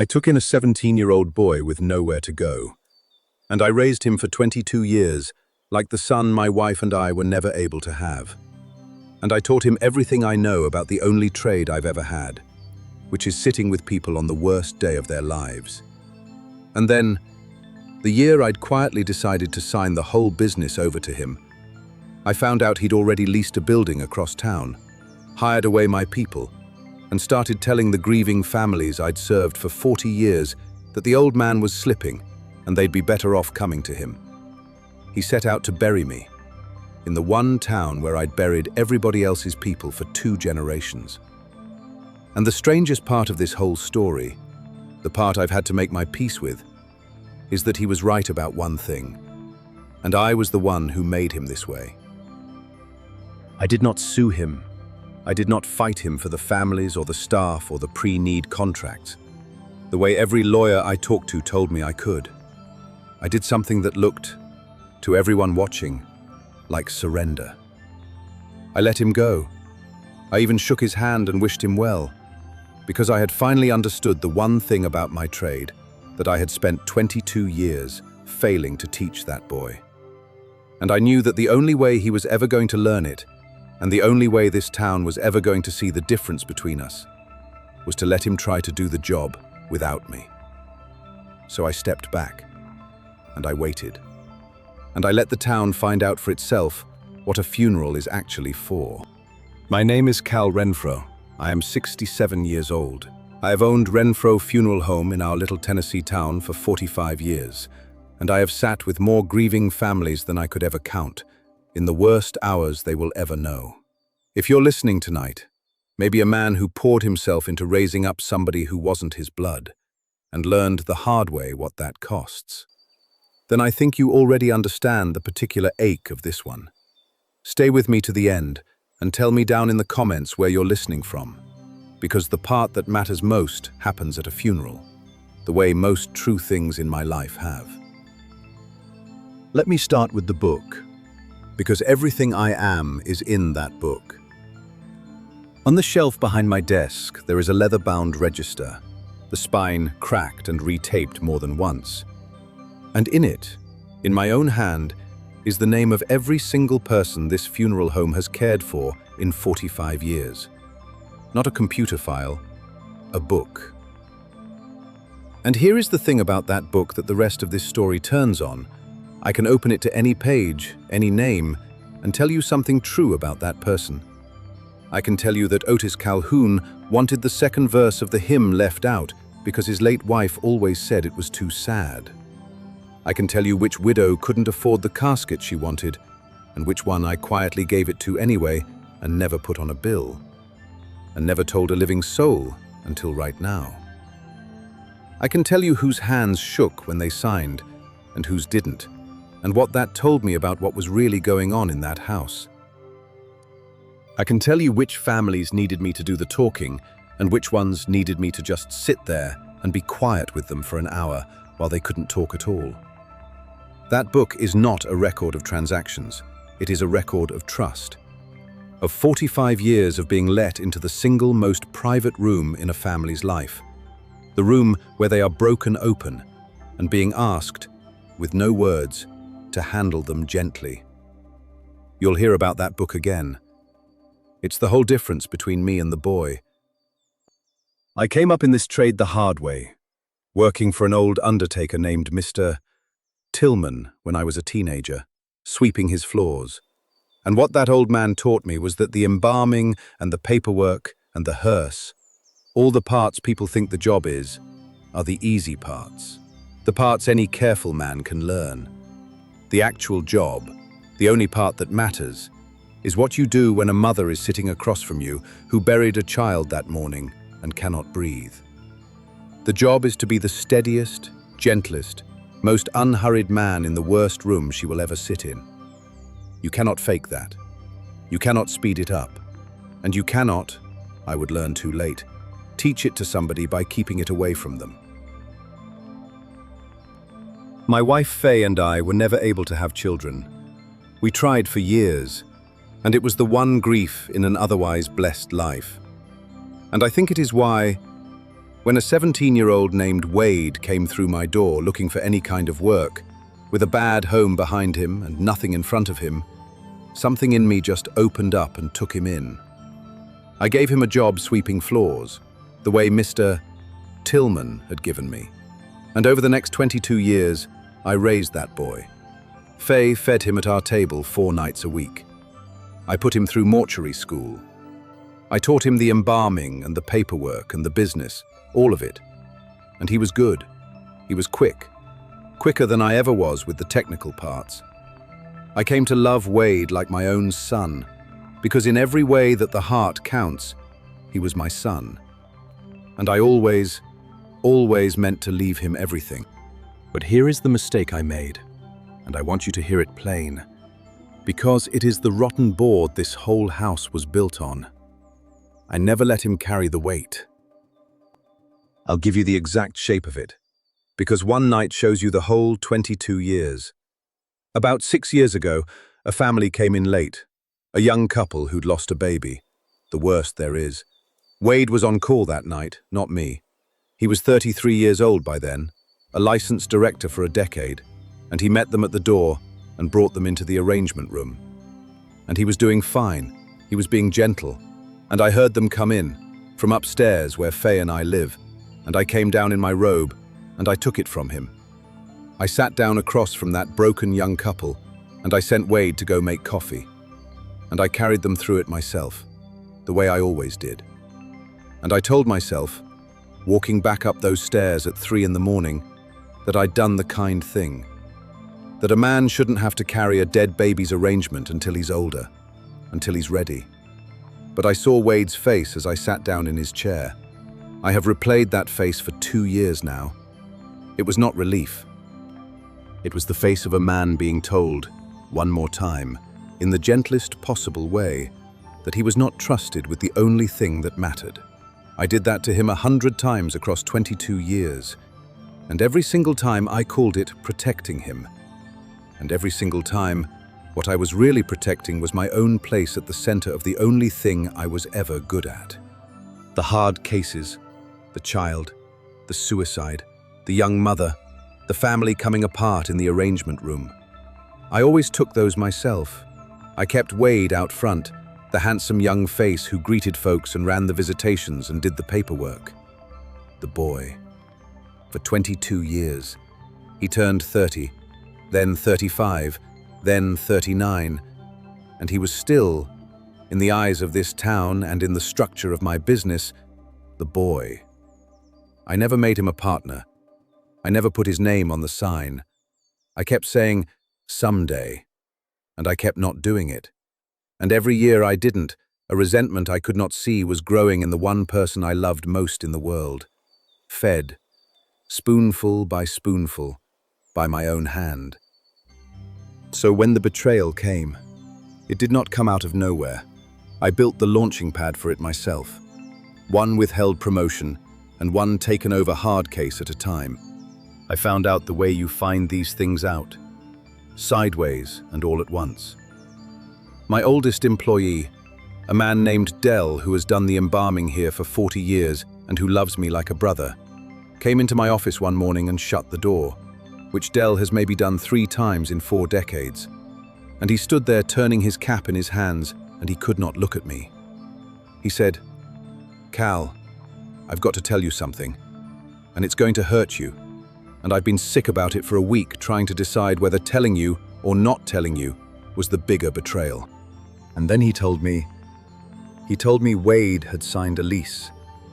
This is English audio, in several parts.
I took in a 17-year-old boy with nowhere to go, and I raised him for 22 years, like the son my wife and I were never able to have. And I taught him everything I know about the only trade I've ever had, which is sitting with people on the worst day of their lives. And then, the year I'd quietly decided to sign the whole business over to him, I found out he'd already leased a building across town, hired away my people, and started telling the grieving families I'd served for 40 years that the old man was slipping and they'd be better off coming to him. He set out to bury me in the one town where I'd buried everybody else's people for 2 generations. And the strangest part of this whole story, the part I've had to make my peace with, is that he was right about one thing, and I was the one who made him this way. I did not sue him. I did not fight him for the families or the staff or the pre-need contracts, the way every lawyer I talked to told me I could. I did something that looked, to everyone watching, like surrender. I let him go. I even shook his hand and wished him well, because I had finally understood the one thing about my trade that I had spent 22 years failing to teach that boy. And I knew that the only way he was ever going to learn it, and the only way this town was ever going to see the difference between us, was to let him try to do the job without me. So I stepped back, and I waited. And I let the town find out for itself what a funeral is actually for. My name is Cal Renfro. I am 67 years old. I have owned Renfro Funeral Home in our little Tennessee town for 45 years, and I have sat with more grieving families than I could ever count, in the worst hours they will ever know. If you're listening tonight, maybe a man who poured himself into raising up somebody who wasn't his blood, and learned the hard way what that costs, then I think you already understand the particular ache of this one. Stay with me to the end, and tell me down in the comments where you're listening from, because the part that matters most happens at a funeral, the way most true things in my life have. Let me start with the book, because everything I am is in that book. On the shelf behind my desk, there is a leather-bound register, the spine cracked and retaped more than once. And in it, in my own hand, is the name of every single person this funeral home has cared for in 45 years. Not a computer file, a book. And here is the thing about that book that the rest of this story turns on. I can open it to any page, any name, and tell you something true about that person. I can tell you that Otis Calhoun wanted the second verse of the hymn left out because his late wife always said it was too sad. I can tell you which widow couldn't afford the casket she wanted, and which one I quietly gave it to anyway and never put on a bill, and never told a living soul until right now. I can tell you whose hands shook when they signed and whose didn't, and what that told me about what was really going on in that house. I can tell you which families needed me to do the talking and which ones needed me to just sit there and be quiet with them for an hour while they couldn't talk at all. That book is not a record of transactions. It is a record of trust. Of 45 years of being let into the single most private room in a family's life. The room where they are broken open and being asked, with no words, to handle them gently. You'll hear about that book again. It's the whole difference between me and the boy. I came up in this trade the hard way, working for an old undertaker named Mr. Tillman when I was a teenager, sweeping his floors. And what that old man taught me was that the embalming and the paperwork and the hearse, all the parts people think the job is, are the easy parts. The parts any careful man can learn. The actual job, the only part that matters, is what you do when a mother is sitting across from you who buried a child that morning and cannot breathe. The job is to be the steadiest, gentlest, most unhurried man in the worst room she will ever sit in. You cannot fake that. You cannot speed it up. And you cannot, I would learn too late, teach it to somebody by keeping it away from them. My wife Faye and I were never able to have children. We tried for years, and it was the one grief in an otherwise blessed life. And I think it is why, When a 17-year-old named Wade came through my door looking for any kind of work, with a bad home behind him and nothing in front of him, something in me just opened up and took him in. I gave him a job sweeping floors, the way Mr. Tillman had given me. And over the next 22 years, I raised that boy. Faye fed him at our table 4 nights a week. I put him through mortuary school. I taught him the embalming and the paperwork and the business, all of it. And he was good. He was quick. Quicker than I ever was with the technical parts. I came to love Wade like my own son, because in every way that the heart counts, he was my son. And I always meant to leave him everything. But here is the mistake I made, and I want you to hear it plain, because it is the rotten board this whole house was built on. I never let him carry the weight. I'll give you the exact shape of it, because one night shows you the whole 22 years. About 6 years ago, a family came in late, a young couple who'd lost a baby, the worst there is. Wade was on call that night, not me. He was 33 years old by then, a licensed director for a decade, and he met them at the door and brought them into the arrangement room. And he was doing fine, he was being gentle, and I heard them come in, from upstairs where Faye and I live, and I came down in my robe, and I took it from him. I sat down across from that broken young couple, and I sent Wade to go make coffee. And I carried them through it myself, the way I always did. And I told myself, walking back up those stairs at 3 in the morning, that I'd done the kind thing. That a man shouldn't have to carry a dead baby's arrangement until he's older, until he's ready. But I saw Wade's face as I sat down in his chair. I have replayed that face for 2 years now. It was not relief. It was the face of a man being told, one more time, in the gentlest possible way, that he was not trusted with the only thing that mattered. I did that to him 100 times across 22 years, and every single time I called it protecting him. And every single time, what I was really protecting was my own place at the center of the only thing I was ever good at. The hard cases, the child, the suicide, the young mother, the family coming apart in the arrangement room. I always took those myself. I kept Wade out front, the handsome young face who greeted folks and ran the visitations and did the paperwork. The boy. For 22 years. He turned 30, then 35, then 39, and he was still, in the eyes of this town and in the structure of my business, the boy. I never made him a partner. I never put his name on the sign. I kept saying, someday, and I kept not doing it. And every year I didn't, a resentment I could not see was growing in the one person I loved most in the world. Fed, spoonful by spoonful, by my own hand. So when the betrayal came, it did not come out of nowhere. I built the launching pad for it myself. One withheld promotion, and one taken over hard case at a time. I found out the way you find these things out. Sideways and all at once. My oldest employee, a man named Dell who has done the embalming here for 40 years and who loves me like a brother, came into my office one morning and shut the door, which Dell has maybe done 3 times in 4 decades. And he stood there turning his cap in his hands and he could not look at me. He said, "Cal, I've got to tell you something, and it's going to hurt you. And I've been sick about it for a week trying to decide whether telling you or not telling you was the bigger betrayal." And then he told me Wade had signed a lease,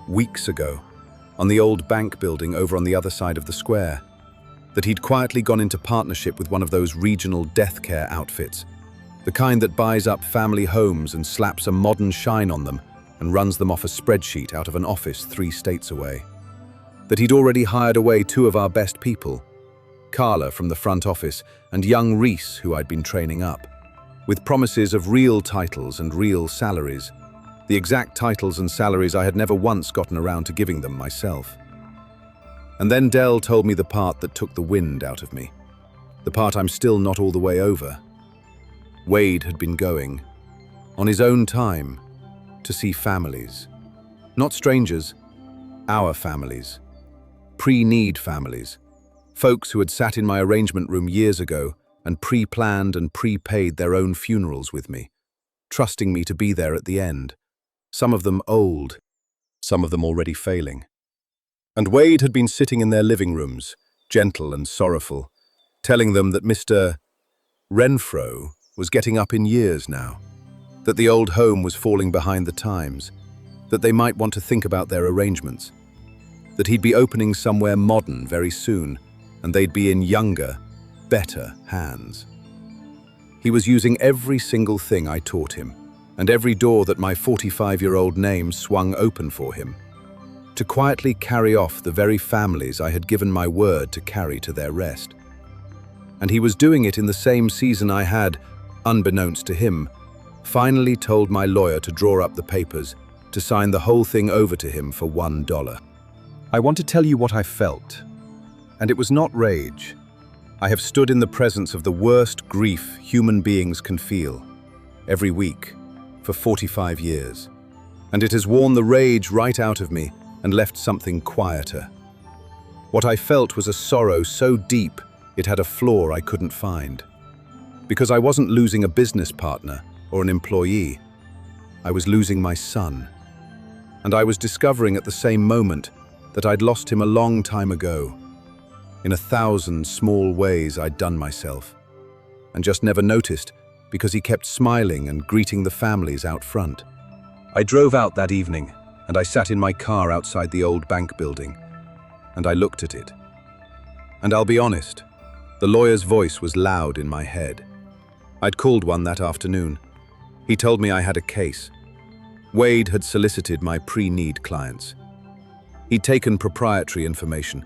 weeks ago, on the old bank building over on the other side of the square, that he'd quietly gone into partnership with one of those regional death care outfits, the kind that buys up family homes and slaps a modern shine on them and runs them off a spreadsheet out of an office 3 states away. That he'd already hired away 2 of our best people, Carla from the front office and young Reese, who I'd been training up, with promises of real titles and real salaries, the exact titles and salaries I had never once gotten around to giving them myself. And then Dell told me the part that took the wind out of me, the part I'm still not all the way over. Wade had been going, on his own time, to see families. Not strangers, Our families. Pre-need families. Folks who had sat in my arrangement room years ago and pre-planned and prepaid their own funerals with me, trusting me to be there at the end. Some of them old, some of them already failing. And Wade had been sitting in their living rooms, gentle and sorrowful, telling them that Mr. Renfro was getting up in years now, that the old home was falling behind the times, that they might want to think about their arrangements, that he'd be opening somewhere modern very soon, and they'd be in younger, better hands. He was using every single thing I taught him, and every door that my 45-year-old name swung open for him, to quietly carry off the very families I had given my word to carry to their rest. And he was doing it in the same season I had, unbeknownst to him, finally told my lawyer to draw up the papers, to sign the whole thing over to him for $1. I want to tell you what I felt, and it was not rage. I have stood in the presence of the worst grief human beings can feel, every week, for 45 years, and it has worn the rage right out of me and left something quieter. What I felt was a sorrow so deep it had a flaw I couldn't find. Because I wasn't losing a business partner or an employee. I was losing my son. And I was discovering at the same moment that I'd lost him a long time ago. In 1,000 small ways I'd done myself, and just never noticed because he kept smiling and greeting the families out front. I drove out that evening, and I sat in my car outside the old bank building, and I looked at it. And I'll be honest, the lawyer's voice was loud in my head. I'd called one that afternoon. He told me I had a case. Wade had solicited my pre-need clients. He'd taken proprietary information.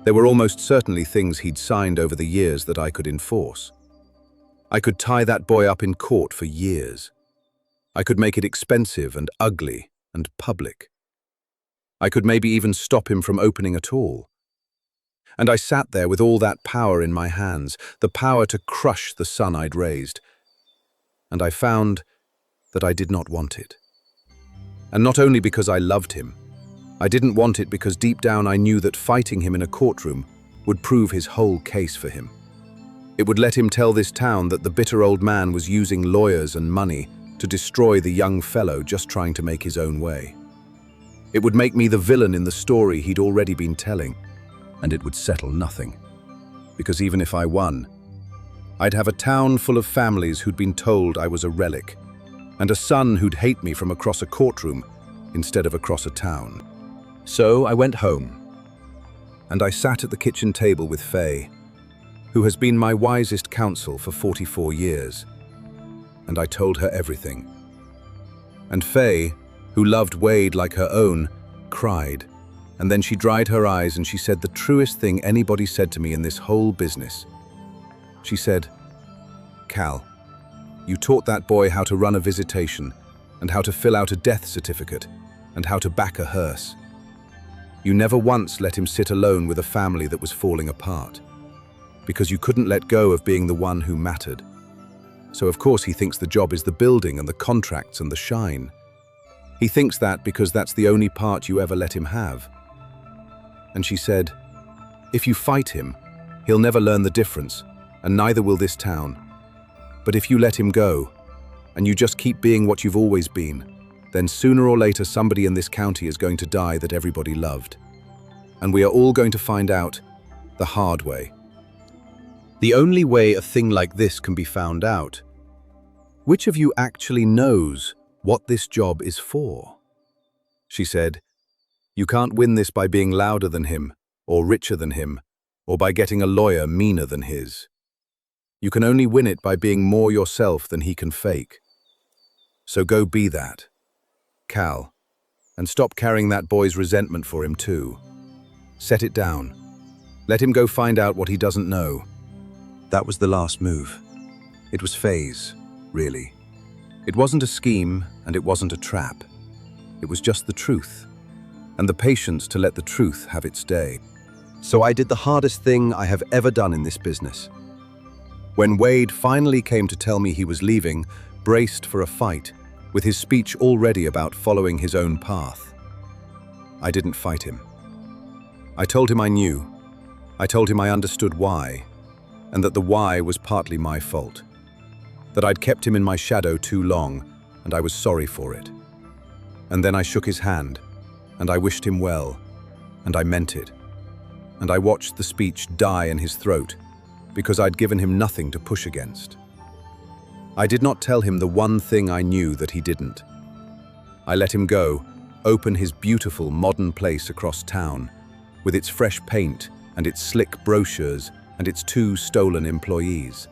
There were almost certainly things he'd signed over the years that I could enforce. I could tie that boy up in court for years. I could make it expensive and ugly and public. I could maybe even stop him from opening at all. And I sat there with all that power in my hands, the power to crush the son I'd raised. And I found that I did not want it. And not only because I loved him. I didn't want it because deep down I knew that fighting him in a courtroom would prove his whole case for him. It would let him tell this town that the bitter old man was using lawyers and money to destroy the young fellow just trying to make his own way. It would make me the villain in the story he'd already been telling, and it would settle nothing. Because even if I won, I'd have a town full of families who'd been told I was a relic, and a son who'd hate me from across a courtroom instead of across a town. So I went home, and I sat at the kitchen table with Faye, who has been my wisest counsel for 44 years, and I told her everything. And Faye, who loved Wade like her own, cried, and then she dried her eyes and she said the truest thing anybody said to me in this whole business. She said, "Cal, you taught that boy how to run a visitation and how to fill out a death certificate and how to back a hearse. You never once let him sit alone with a family that was falling apart, because you couldn't let go of being the one who mattered. So of course he thinks the job is the building and the contracts and the shine. He thinks that because that's the only part you ever let him have." And she said, "If you fight him, he'll never learn the difference, and neither will this town. But if you let him go, and you just keep being what you've always been, then sooner or later somebody in this county is going to die that everybody loved. And we are all going to find out the hard way. The only way a thing like this can be found out. Which of you actually knows what this job is for?" She said, "You can't win this by being louder than him, or richer than him, or by getting a lawyer meaner than his. You can only win it by being more yourself than he can fake. So go be that, Cal, and stop carrying that boy's resentment for him too. Set it down. Let him go find out what he doesn't know." That was the last move. It was Faye's, really. It wasn't a scheme, and it wasn't a trap. It was just the truth, and the patience to let the truth have its day. So I did the hardest thing I have ever done in this business. When Wade finally came to tell me he was leaving, braced for a fight, with his speech already about following his own path, I didn't fight him. I told him I knew. I told him I understood why, and that the why was partly my fault. That I'd kept him in my shadow too long, and I was sorry for it. And then I shook his hand, and I wished him well, and I meant it. And I watched the speech die in his throat, because I'd given him nothing to push against. I did not tell him the one thing I knew that he didn't. I let him go, open his beautiful modern place across town, with its fresh paint and its slick brochures and its 2 stolen employees.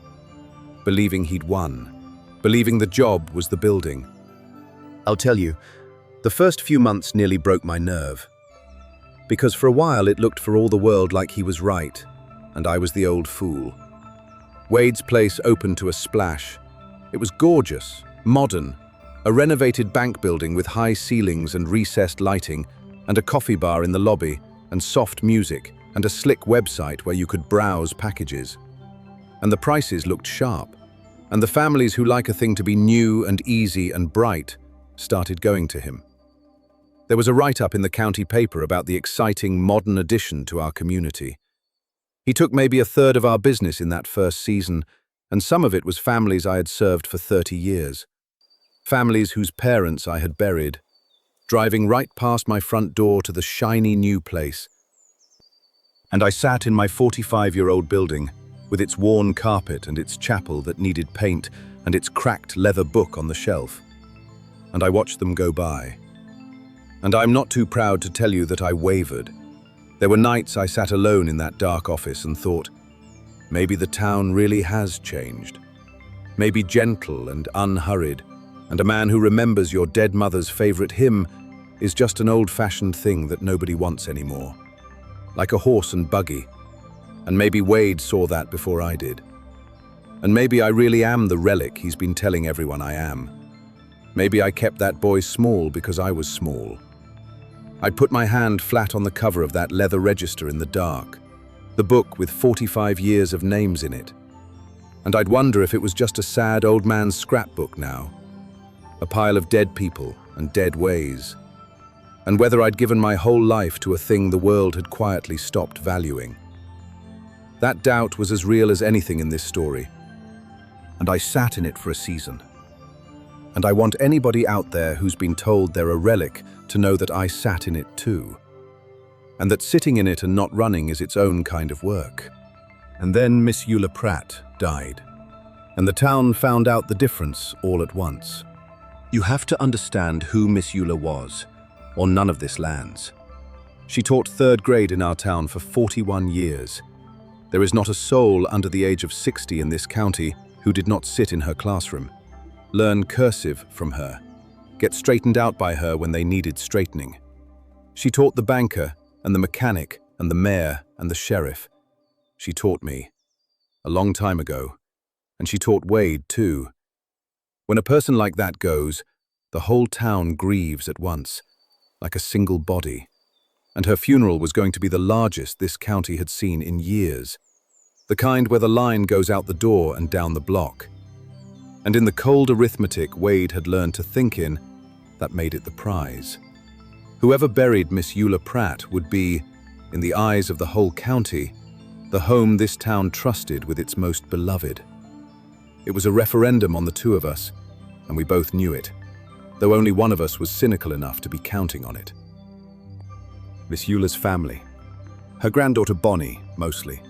Believing he'd won, believing the job was the building. I'll tell you, the first few months nearly broke my nerve. Because for a while it looked for all the world like he was right, and I was the old fool. Wade's place opened to a splash. It was gorgeous, modern, a renovated bank building with high ceilings and recessed lighting, and a coffee bar in the lobby, and soft music, and a slick website where you could browse packages. And the prices looked sharp, and the families who like a thing to be new and easy and bright started going to him. There was a write-up in the county paper about the exciting modern addition to our community. He took maybe a third of our business in that first season, and some of it was families I had served for 30 years. Families whose parents I had buried, driving right past my front door to the shiny new place. And I sat in my 45-year-old building, with its worn carpet and its chapel that needed paint and its cracked leather book on the shelf. And I watched them go by. And I'm not too proud to tell you that I wavered. There were nights I sat alone in that dark office and thought, maybe the town really has changed. Maybe gentle and unhurried, and a man who remembers your dead mother's favorite hymn is just an old-fashioned thing that nobody wants anymore. Like a horse and buggy. And maybe Wade saw that before I did. And maybe I really am the relic he's been telling everyone I am. Maybe I kept that boy small because I was small. I'd put my hand flat on the cover of that leather register in the dark, the book with 45 years of names in it. And I'd wonder if it was just a sad old man's scrapbook now, a pile of dead people and dead ways, and whether I'd given my whole life to a thing the world had quietly stopped valuing. That doubt was as real as anything in this story, and I sat in it for a season. And I want anybody out there who's been told they're a relic to know that I sat in it too, and that sitting in it and not running is its own kind of work. And then Miss Eula Pratt died, and the town found out the difference all at once. You have to understand who Miss Eula was, or none of this lands. She taught 3rd grade in our town for 41 years. There is not a soul under the age of 60 in this county who did not sit in her classroom, learn cursive from her, get straightened out by her when they needed straightening. She taught the banker and the mechanic and the mayor and the sheriff. She taught me, a long time ago, and she taught Wade too. When a person like that goes, the whole town grieves at once, like a single body, and her funeral was going to be the largest this county had seen in years, the kind where the line goes out the door and down the block. And in the cold arithmetic Wade had learned to think in, that made it the prize. Whoever buried Miss Eula Pratt would be, in the eyes of the whole county, the home this town trusted with its most beloved. It was a referendum on the 2 of us, and we both knew it, though only one of us was cynical enough to be counting on it. Miss Eula's family. Her granddaughter Bonnie, mostly,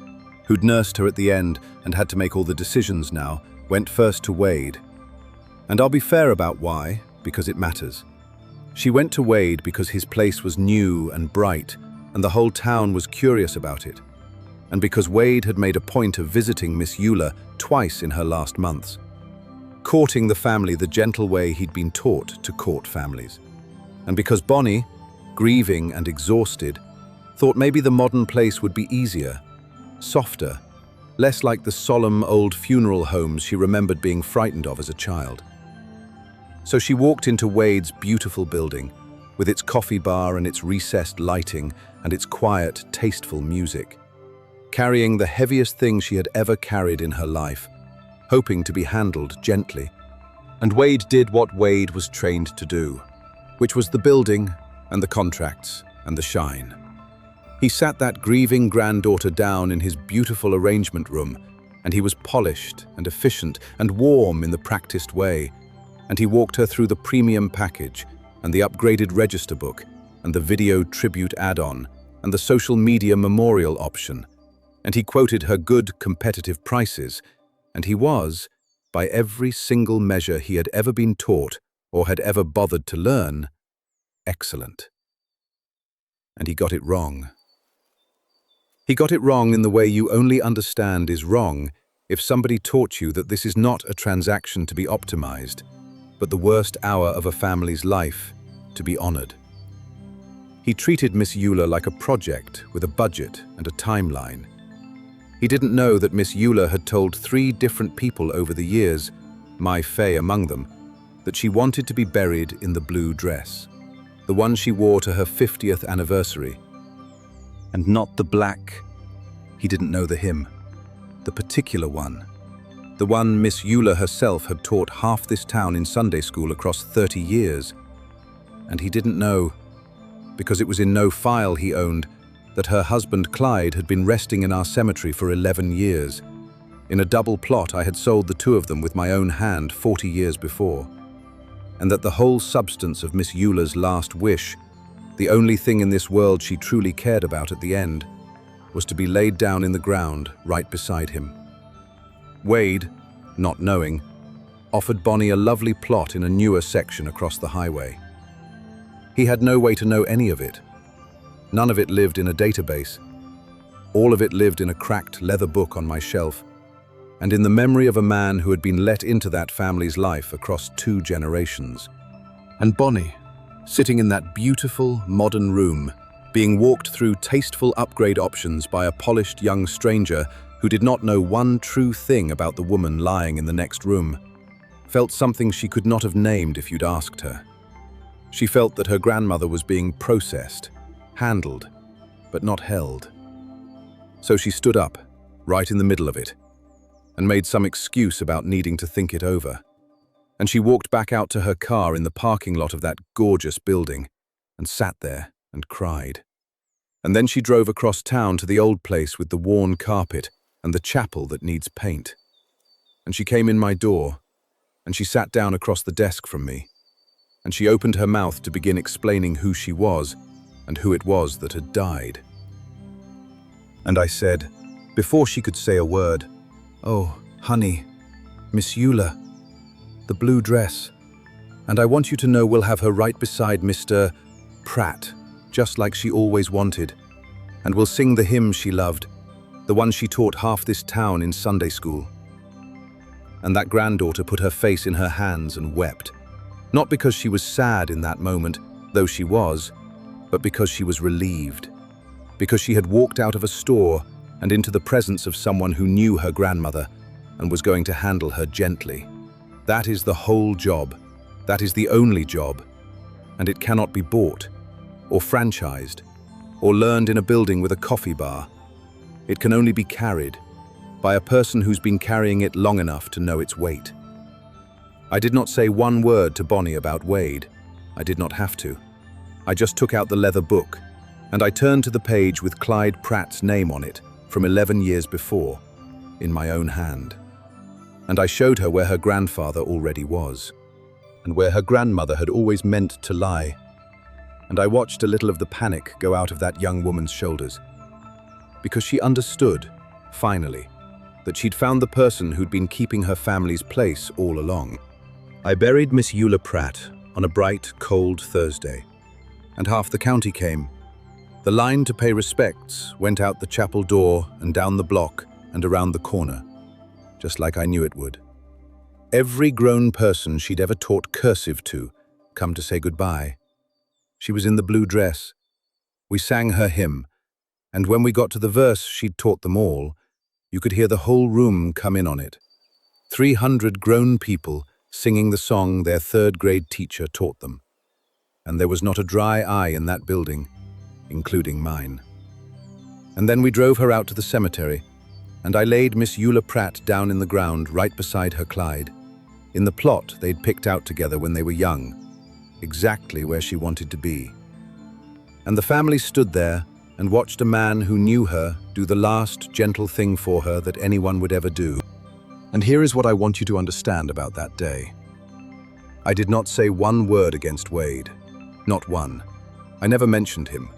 who'd nursed her at the end and had to make all the decisions now, went first to Wade. And I'll be fair about why, because it matters. She went to Wade because his place was new and bright, and the whole town was curious about it. And because Wade had made a point of visiting Miss Eula twice in her last months, courting the family the gentle way he'd been taught to court families. And because Bonnie, grieving and exhausted, thought maybe the modern place would be easier, softer, less like the solemn old funeral homes she remembered being frightened of as a child. So she walked into Wade's beautiful building, with its coffee bar and its recessed lighting and its quiet, tasteful music, carrying the heaviest thing she had ever carried in her life, hoping to be handled gently. And Wade did what Wade was trained to do, which was the building and the contracts and the shine. He sat that grieving granddaughter down in his beautiful arrangement room, and he was polished and efficient and warm in the practiced way, and he walked her through the premium package and the upgraded register book and the video tribute add-on and the social media memorial option, and he quoted her good competitive prices, and he was, by every single measure he had ever been taught or had ever bothered to learn, excellent. And he got it wrong. He got it wrong in the way you only understand is wrong if somebody taught you that this is not a transaction to be optimized, but the worst hour of a family's life to be honored. He treated Miss Euler like a project with a budget and a timeline. He didn't know that Miss Euler had told 3 different people over the years, my Faye among them, that she wanted to be buried in the blue dress, the one she wore to her 50th anniversary, and not the black. He didn't know the hymn, the particular one, the one Miss Euler herself had taught half this town in Sunday school across 30 years. And he didn't know, because it was in no file he owned, that her husband Clyde had been resting in our cemetery for 11 years. In a double plot I had sold the 2 of them with my own hand 40 years before. And that the whole substance of Miss Euler's last wish, the only thing in this world she truly cared about at the end, was to be laid down in the ground right beside him. Wade, not knowing, offered Bonnie a lovely plot in a newer section across the highway. He had no way to know any of it. None of it lived in a database. All of it lived in a cracked leather book on my shelf, and in the memory of a man who had been let into that family's life across 2 generations. And Bonnie, sitting in that beautiful, modern room, being walked through tasteful upgrade options by a polished young stranger who did not know one true thing about the woman lying in the next room, felt something she could not have named if you'd asked her. She felt that her grandmother was being processed, handled, but not held. So she stood up, right in the middle of it, and made some excuse about needing to think it over. And she walked back out to her car in the parking lot of that gorgeous building, and sat there and cried. And then she drove across town to the old place with the worn carpet and the chapel that needs paint. And she came in my door, and she sat down across the desk from me, and she opened her mouth to begin explaining who she was and who it was that had died. And I said, before she could say a word, "Oh, honey, Miss Euler, the blue dress. And I want you to know we'll have her right beside Mr. Pratt, just like she always wanted. And we'll sing the hymn she loved, the one she taught half this town in Sunday school." And that granddaughter put her face in her hands and wept. Not because she was sad in that moment, though she was, but because she was relieved. Because she had walked out of a store and into the presence of someone who knew her grandmother and was going to handle her gently. That is the whole job. That is the only job. And it cannot be bought, or franchised, or learned in a building with a coffee bar. It can only be carried by a person who's been carrying it long enough to know its weight. I did not say one word to Bonnie about Wade. I did not have to. I just took out the leather book, and I turned to the page with Clyde Pratt's name on it from 11 years before, in my own hand. And I showed her where her grandfather already was, and where her grandmother had always meant to lie. And I watched a little of the panic go out of that young woman's shoulders, because she understood, finally, that she'd found the person who'd been keeping her family's place all along. I buried Miss Euler Pratt on a bright, cold Thursday, and half the county came. The line to pay respects went out the chapel door and down the block and around the corner, just like I knew it would. Every grown person she'd ever taught cursive to come to say goodbye. She was in the blue dress. We sang her hymn, and when we got to the verse she'd taught them all, you could hear the whole room come in on it. 300 grown people singing the song their 3rd grade teacher taught them. And there was not a dry eye in that building, including mine. And then we drove her out to the cemetery, and I laid Miss Euler Pratt down in the ground right beside her Clyde, in the plot they'd picked out together when they were young, exactly where she wanted to be. And the family stood there and watched a man who knew her do the last gentle thing for her that anyone would ever do. And here is what I want you to understand about that day. I did not say one word against Wade. Not one. I never mentioned him.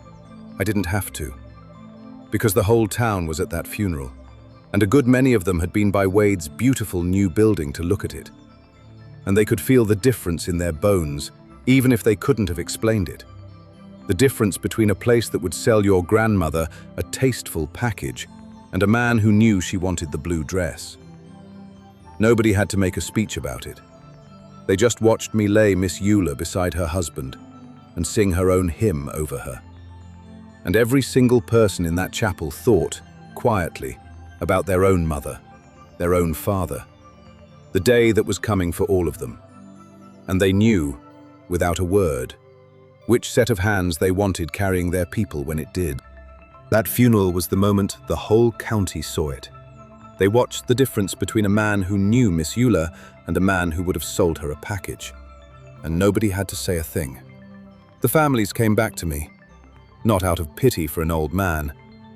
I didn't have to. Because the whole town was at that funeral, and a good many of them had been by Wade's beautiful new building to look at it. And they could feel the difference in their bones, even if they couldn't have explained it. The difference between a place that would sell your grandmother a tasteful package and a man who knew she wanted the blue dress. Nobody had to make a speech about it. They just watched me lay Miss Eula beside her husband and sing her own hymn over her. And every single person in that chapel thought, quietly, about their own mother, their own father, the day that was coming for all of them. And they knew, without a word, which set of hands they wanted carrying their people when it did. That funeral was the moment the whole county saw it. They watched the difference between a man who knew Miss Eula and a man who would have sold her a package. And nobody had to say a thing. The families came back to me, not out of pity for an old man,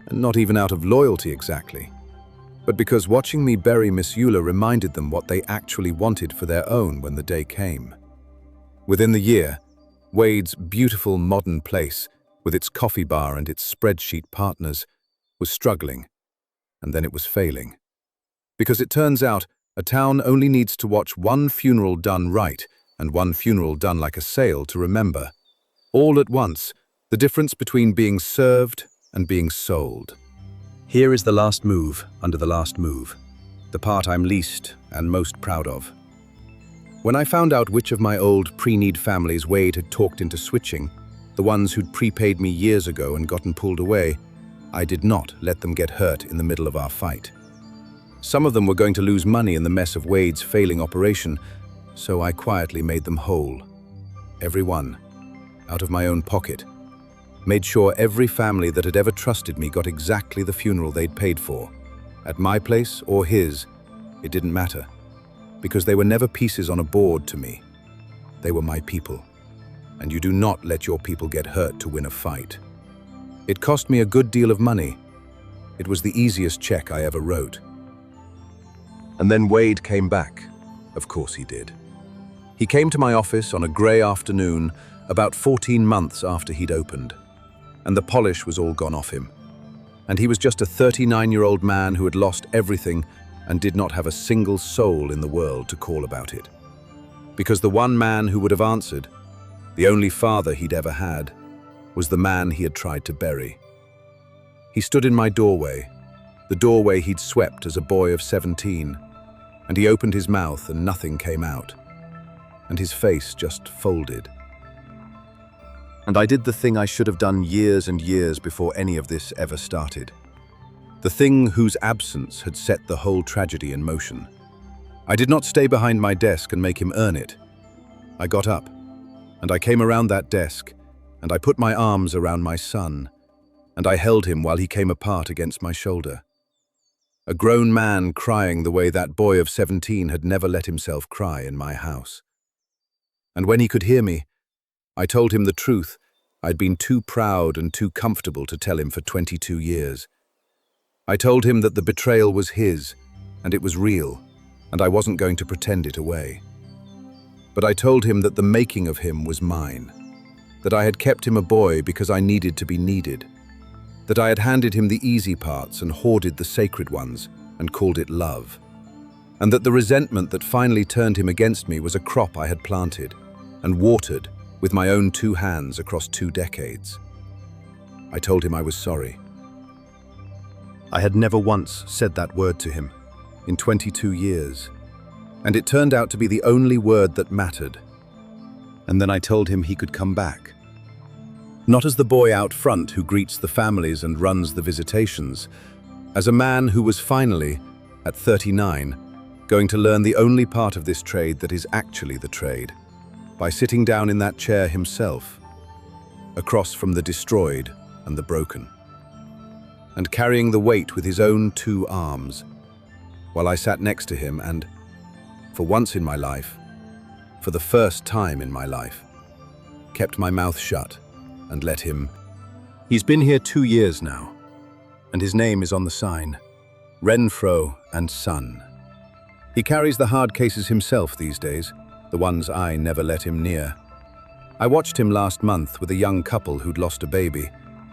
and not even out of loyalty exactly, but because watching me bury Miss Eula reminded them what they actually wanted for their own when the day came. Within the year, Wade's beautiful modern place, with its coffee bar and its spreadsheet partners, was struggling, and then it was failing. Because it turns out, a town only needs to watch one funeral done right and one funeral done like a sale to remember, all at once, the difference between being served and being sold. Here is the last move under the last move, the part I'm least and most proud of. When I found out which of my old pre-need families Wade had talked into switching, the ones who'd prepaid me years ago and gotten pulled away, I did not let them get hurt in the middle of our fight. Some of them were going to lose money in the mess of Wade's failing operation, so I quietly made them whole. Every one, out of my own pocket. Made sure every family that had ever trusted me got exactly the funeral they'd paid for. At my place or his, it didn't matter. Because they were never pieces on a board to me. They were my people. And you do not let your people get hurt to win a fight. It cost me a good deal of money. It was the easiest check I ever wrote. And then Wade came back. Of course he did. He came to my office on a grey afternoon about 14 months after he'd opened. And the polish was all gone off him. And he was just a 39-year-old man who had lost everything and did not have a single soul in the world to call about it. Because the one man who would have answered, the only father he'd ever had, was the man he had tried to bury. He stood in my doorway, the doorway he'd swept as a boy of 17, and he opened his mouth and nothing came out, and his face just folded. And I did the thing I should have done years and years before any of this ever started. The thing whose absence had set the whole tragedy in motion. I did not stay behind my desk and make him earn it. I got up, and I came around that desk, and I put my arms around my son, and I held him while he came apart against my shoulder. A grown man crying the way that boy of 17 had never let himself cry in my house. And when he could hear me, I told him the truth I'd been too proud and too comfortable to tell him for 22 years. I told him that the betrayal was his, and it was real, and I wasn't going to pretend it away. But I told him that the making of him was mine, that I had kept him a boy because I needed to be needed, that I had handed him the easy parts and hoarded the sacred ones and called it love, and that the resentment that finally turned him against me was a crop I had planted and watered with my own 2 hands across 2 decades. I told him I was sorry. I had never once said that word to him in 22 years, and it turned out to be the only word that mattered. And then I told him he could come back. Not as the boy out front who greets the families and runs the visitations, as a man who was finally, at 39, going to learn the only part of this trade that is actually the trade, by sitting down in that chair himself, across from the destroyed and the broken, and carrying the weight with his own 2 arms, while I sat next to him and, for once in my life, for the first time in my life, kept my mouth shut and let him He's been here 2 years now, and his name is on the sign, Renfro and Son. He carries the hard cases himself these days, the ones I never let him near. I watched him last month with a young couple who'd lost a baby,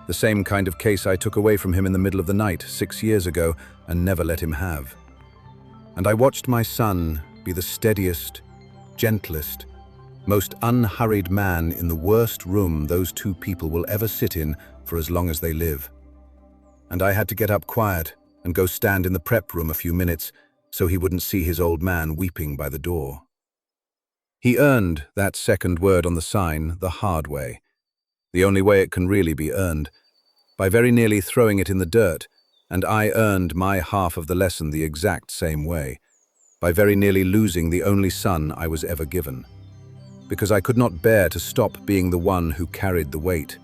the same kind of case I took away from him in the middle of the night 6 years ago and never let him have. And I watched my son be the steadiest, gentlest, most unhurried man in the worst room those two people will ever sit in for as long as they live. And I had to get up quiet and go stand in the prep room a few minutes so he wouldn't see his old man weeping by the door. He earned that second word on the sign the hard way, the only way it can really be earned, by very nearly throwing it in the dirt, and I earned my half of the lesson the exact same way, by very nearly losing the only son I was ever given, because I could not bear to stop being the one who carried the weight.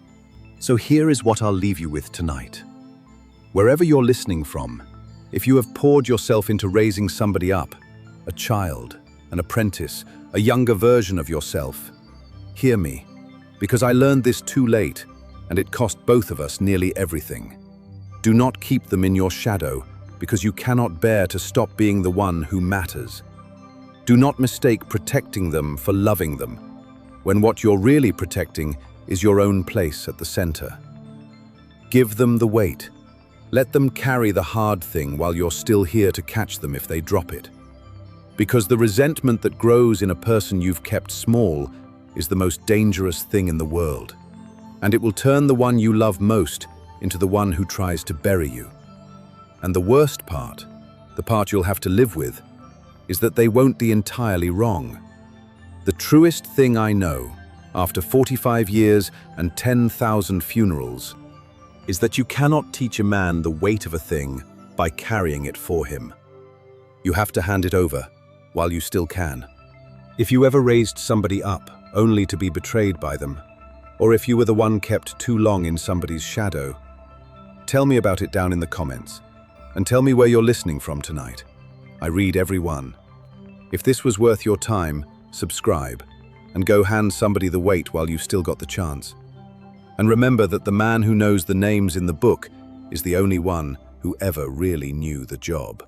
So here is what I'll leave you with tonight. Wherever you're listening from, if you have poured yourself into raising somebody up, a child, an apprentice, a younger version of yourself, hear me, because I learned this too late, and it cost both of us nearly everything. Do not keep them in your shadow, because you cannot bear to stop being the one who matters. Do not mistake protecting them for loving them, when what you're really protecting is your own place at the center. Give them the weight. Let them carry the hard thing while you're still here to catch them if they drop it. Because the resentment that grows in a person you've kept small is the most dangerous thing in the world, and it will turn the one you love most into the one who tries to bury you. And the worst part, the part you'll have to live with, is that they won't be entirely wrong. The truest thing I know, after 45 years and 10,000 funerals, is that you cannot teach a man the weight of a thing by carrying it for him. You have to hand it over while you still can. If you ever raised somebody up only to be betrayed by them, or if you were the one kept too long in somebody's shadow, tell me about it down in the comments, and tell me where you're listening from tonight. I read every one. If this was worth your time, subscribe, and go hand somebody the weight while you've still got the chance. And remember that the man who knows the names in the book is the only one who ever really knew the job.